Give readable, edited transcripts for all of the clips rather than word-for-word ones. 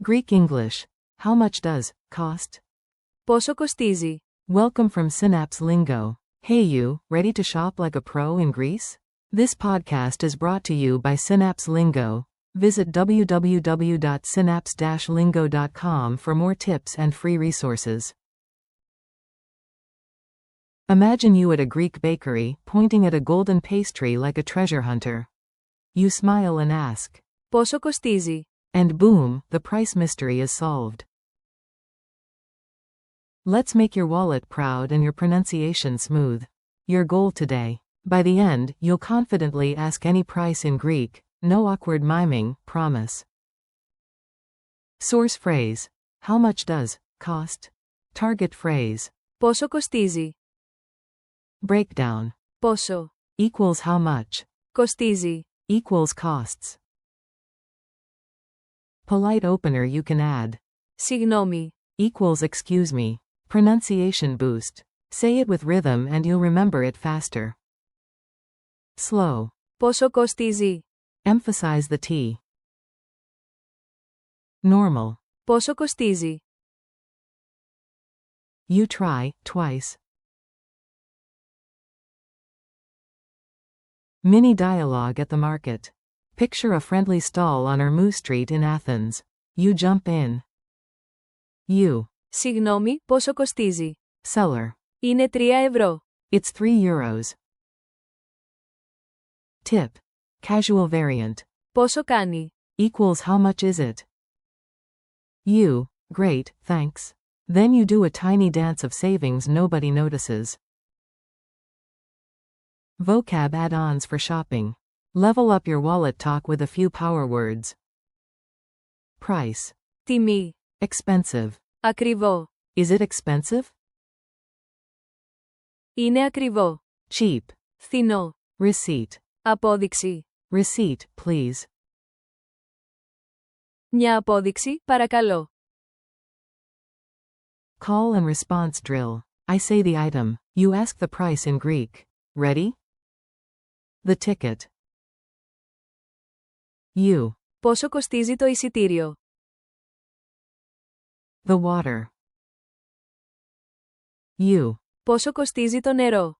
Greek English. How much does cost? Πόσο κοστίζει? Welcome from Synapse Lingo. Hey you, ready to shop like a pro in Greece? This podcast is brought to you by Synapse Lingo. Visit www.synapse-lingo.com for more tips and free resources. Imagine you at a Greek bakery, pointing at a golden pastry like a treasure hunter. You smile and ask, Πόσο κοστίζει? and boom, the price mystery is solved. Let's make your wallet proud and your pronunciation smooth. Your goal today. By the end, you'll confidently ask any price in Greek, no awkward miming, promise. Source phrase. How much does cost? Target phrase. Πόσο κοστίζει? Breakdown. Πόσο Equals how much. κοστίζει? Equals costs. Polite opener you can add. Συγγνώμη. Equals excuse me. Pronunciation boost. Say it with rhythm and you'll remember it faster. Slow. Πόσο κοστίζει? Emphasize the T. Normal. Πόσο κοστίζει? You try, twice. Mini dialogue at the market. Picture a friendly stall on Ermou Street in Athens. You jump in. You. Συγγνώμη, πόσο κοστίζει? Seller. Είναι 3 €. It's 3 euros. Tip. Casual variant. Πόσο κάνει? Equals how much is it? You. Great, thanks. Then you do a tiny dance of savings nobody notices. Vocab add-ons for shopping. Level up your wallet talk with a few power words. Price. Τιμή. Expensive. Ακριβό. Is it expensive? Είναι ακριβό. Cheap. Φθηνό. Receipt. Απόδειξη. Receipt, please. Μια απόδειξη, παρακαλώ. Call and response drill. I say the item. You ask the price in Greek. Ready? The ticket. You. Πόσο κοστίζει το εισιτήριο? The water. You. Πόσο κοστίζει το νερό?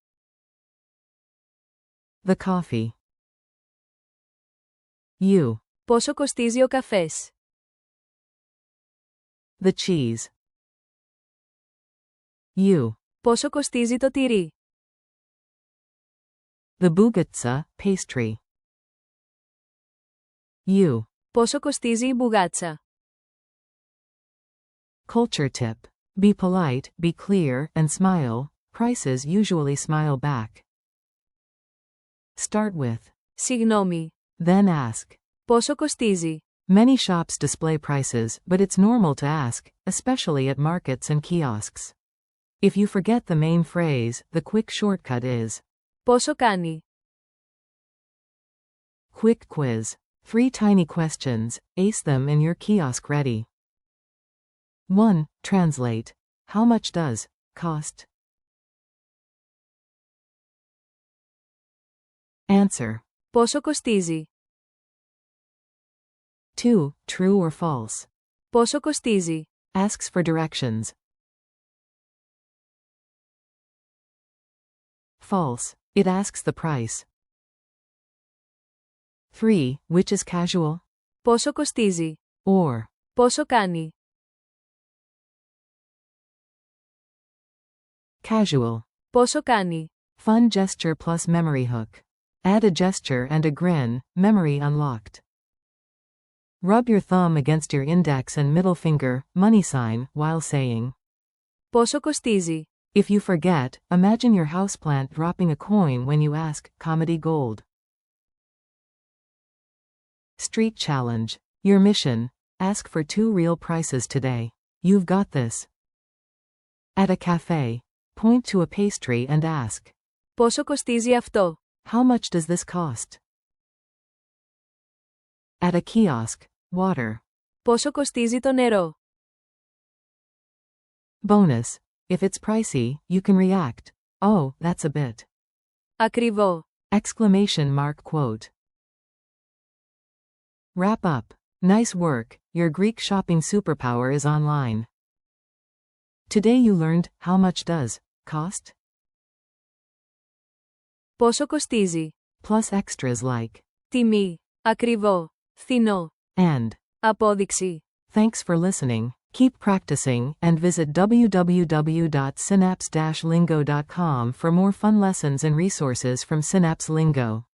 The coffee. You. Πόσο κοστίζει ο καφές? The cheese. You. Πόσο κοστίζει το τυρί? The bougatsa, pastry. You. Πόσο κοστίζει η μπουγάτσα? Culture tip. Be polite, be clear, and smile. Prices usually smile back. Start with. Συγγνώμη. Then ask. Πόσο κοστίζει? Many shops display prices, but it's normal to ask, especially at markets and kiosks. If you forget the main phrase, the quick shortcut is. Πόσο κάνει? Quick quiz. 3 tiny questions, ace them in your kiosk ready. 1. Translate. How much does cost? Answer. Πόσο κοστίζει? 2. True or false. Πόσο κοστίζει? Asks for directions. False. It asks the price. 3. Which is casual? Πόσο κοστίζει? Or. Πόσο κάνει? Casual. Πόσο κάνει? Fun gesture plus memory hook. Add a gesture and a grin, memory unlocked. Rub your thumb against your index and middle finger, money sign, while saying. Πόσο κοστίζει? If you forget, imagine your houseplant dropping a coin when you ask, comedy gold. Street challenge. Your mission. Ask for 2 real prices today. You've got this. At a cafe. Point to a pastry and ask. Πόσο κοστίζει αυτό? How much does this cost? At a kiosk. Water. Πόσο κοστίζει το νερό? Bonus. If it's pricey, you can react. Oh, that's a bit. Ακριβό. Exclamation mark quote. Wrap up. Nice work, your Greek shopping superpower is online. Today you learned, how much does cost? Πόσο κοστίζει? Plus extras like Τιμή. Ακριβό. Φθηνό. and. Απόδειξη. Thanks for listening. Keep practicing, and visit www.synapse-lingo.com for more fun lessons and resources from Synapse Lingo.